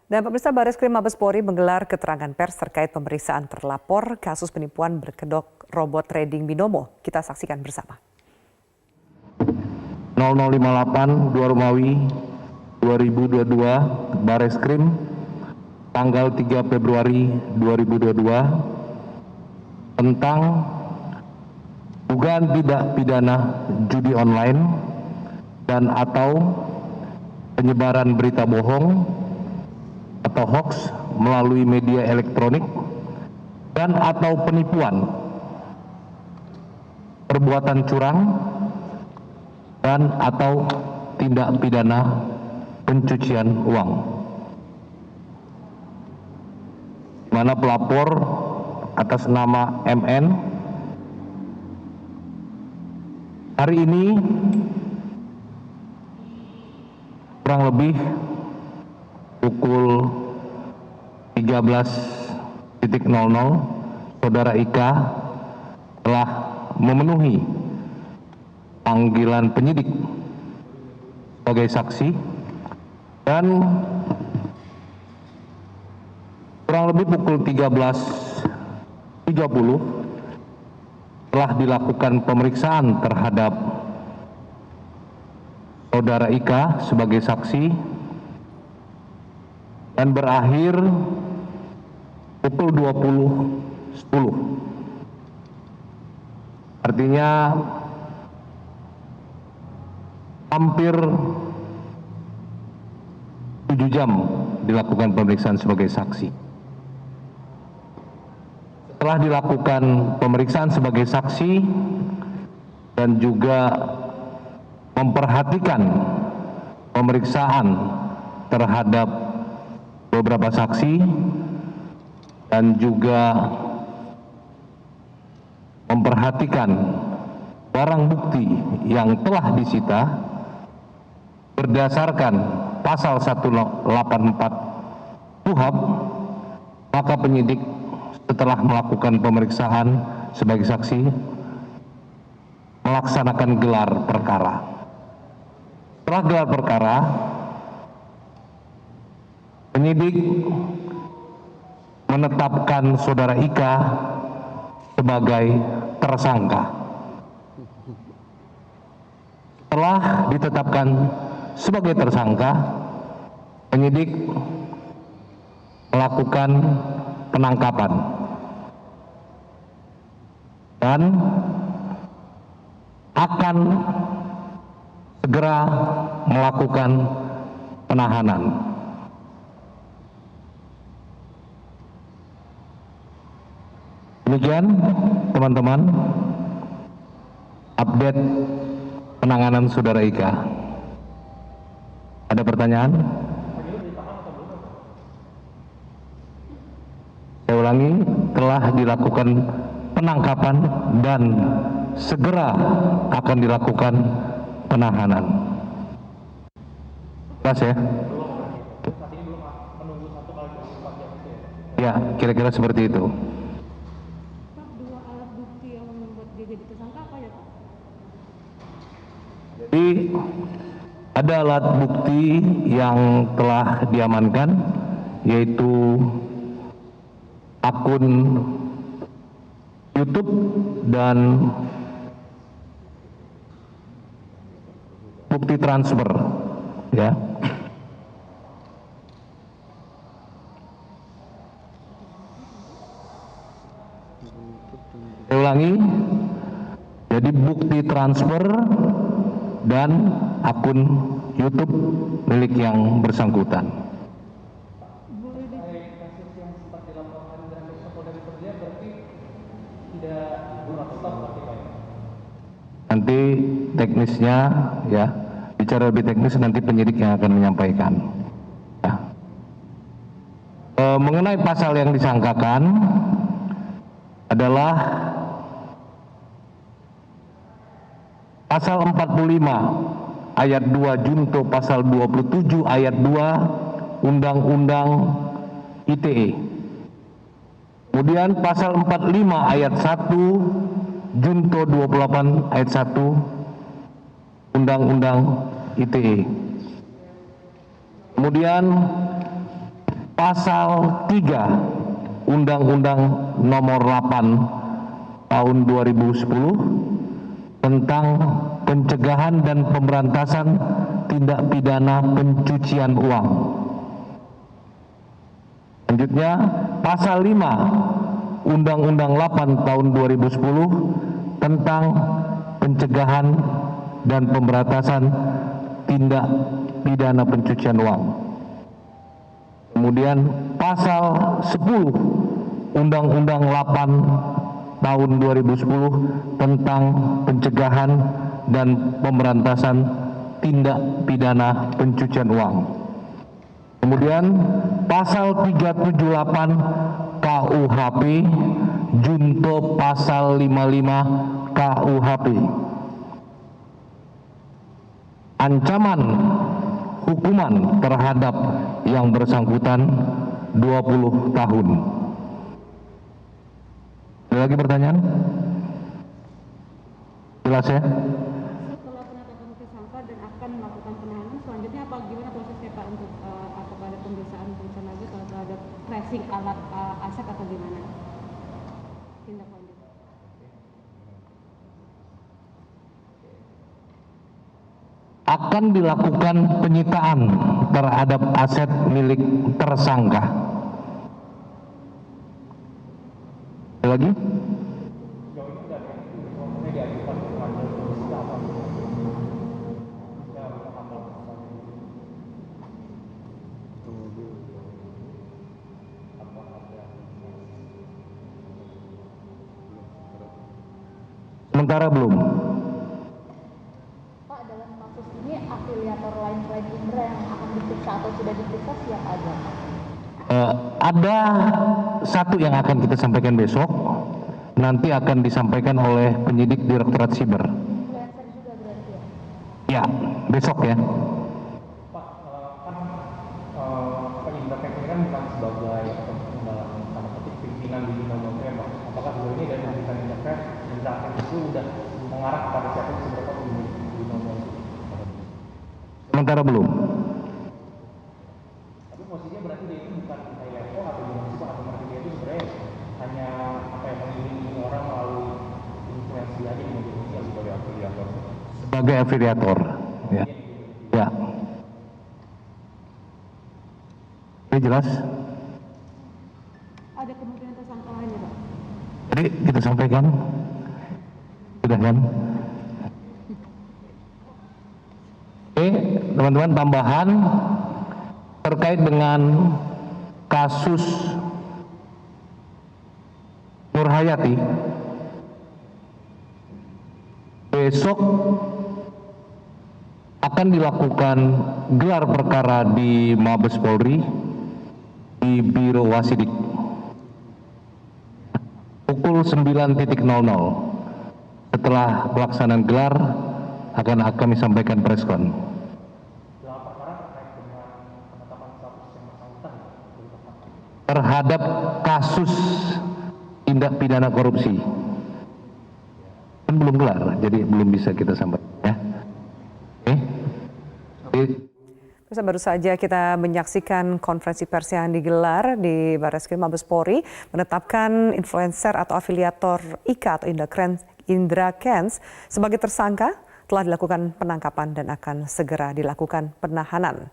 Dan pemirsa, Bareskrim Mabes Polri menggelar keterangan pers terkait pemeriksaan terlapor kasus penipuan berkedok robot trading binomo. Kita saksikan bersama. 0058 2 Romawi 2022 Bareskrim tanggal 3 Februari 2022 tentang dugaan tindak pidana judi online dan atau penyebaran berita bohong atau hoax melalui media elektronik dan atau penipuan, perbuatan curang dan atau tindak pidana pencucian uang. Di mana pelapor atas nama MN hari ini kurang lebih pukul 13.00 saudara Ika telah memenuhi panggilan penyidik sebagai saksi dan kurang lebih pukul 13.30 telah dilakukan pemeriksaan terhadap saudara Ika sebagai saksi dan berakhir pukul 20.10. Artinya hampir 7 jam dilakukan pemeriksaan sebagai saksi. Setelah dilakukan pemeriksaan sebagai saksi dan juga memperhatikan pemeriksaan terhadap beberapa saksi dan juga memperhatikan barang bukti yang telah disita berdasarkan pasal 184 KUHP, maka penyidik setelah melakukan pemeriksaan sebagai saksi melaksanakan gelar perkara. Setelah gelar perkara, penyidik menetapkan saudara Ika sebagai tersangka. Setelah ditetapkan sebagai tersangka, penyidik melakukan penangkapan dan akan segera melakukan penahanan. Demikian teman-teman update penanganan saudara Ika. Ada pertanyaan? Saya ulangi, telah dilakukan penangkapan dan segera akan dilakukan penahanan. Jelas ya? Ya, kira-kira seperti itu. Dua alat bukti yang membuat dia jadi tersangka apa ya Pak? Jadi ada alat bukti yang telah diamankan, yaitu akun YouTube dan bukti transfer, ya. Saya ulangi, jadi bukti transfer dan akun YouTube milik yang bersangkutan. Nanti teknisnya, ya, bicara lebih teknis nanti penyidik yang akan menyampaikan. Ya. Mengenai pasal yang disangkakan adalah pasal 45 ayat 2 junto pasal 27 ayat 2 Undang-Undang ITE. Kemudian pasal 45 ayat 1 junto 28 ayat 1 Undang-Undang ITE. Kemudian pasal 3 Undang-Undang Nomor 8 Tahun 2010 tentang pencegahan dan pemberantasan tindak pidana pencucian uang. Selanjutnya, pasal 5 Undang-Undang 8 Tahun 2010 tentang pencegahan dan pemberantasan tindak pidana pencucian uang. Kemudian pasal 10 Undang-Undang 8 Tahun 2010 tentang pencegahan dan pemberantasan tindak pidana pencucian uang. Kemudian pasal 378 KUHP junto pasal 55 KUHP. Ancaman hukuman terhadap yang bersangkutan 20 tahun. Ada lagi pertanyaan? Jelas ya? Setelah penetapan tersangka dan akan melakukan penahanan, selanjutnya apa gimana prosesnya Pak untuk apakah ada pemeriksaan lagi atau terhadap tracing alat aset atau gimana? Tindak lanjut. Akan dilakukan penyitaan terhadap aset milik tersangka. Ada lagi? Sementara belum. Pak, dalam kasus ini afiliator lain selain Indra yang akan diperiksa atau sudah diperiksa siapa aja? Ada satu yang akan kita sampaikan besok, nanti akan disampaikan oleh penyidik Direktorat Siber. Influencer juga berarti ya? Ya, besok ya. Pak, penyelidikan ini kan bukan sebagai dalam tanda petik pimpinan di Binomo Pak. Apakah sejauh ini dari penyidikan Indra itu sudah mengarah kepada siapa yang seberapa Binomo itu? Sementara belum. Tapi posisinya berarti dia itu bukan high level atau gimana sih Pak? Atau berarti dia itu sebenarnya hanya apa yang mengelilingi orang melalui influensi aja di media sosial sebagai afiliator? Sebagai afiliator. Ya. Ya. Ini jelas? Ada kemungkinan tersangka lain ya Pak? Jadi kita sampaikan. Sudah kan? Oke, teman-teman, tambahan terkait dengan kasus Nur Hayati. Besok akan dilakukan gelar perkara di Mabes Polri di Biro Wasidik pukul 9.00. Setelah pelaksanaan gelar akan kami sampaikan preskon. Dalam perkara terkait dengan penetapan status yang bersangkutan Terhadap kasus tindak pidana korupsi. Kan belum gelar, jadi belum bisa kita sampaikan ya. Oke. Pemirsa, baru saja kita menyaksikan konferensi pers yang digelar di Barreskrim Mabes Polri menetapkan influencer atau afiliator IKA atau Indra Kents sebagai tersangka. Telah dilakukan penangkapan dan akan segera dilakukan penahanan.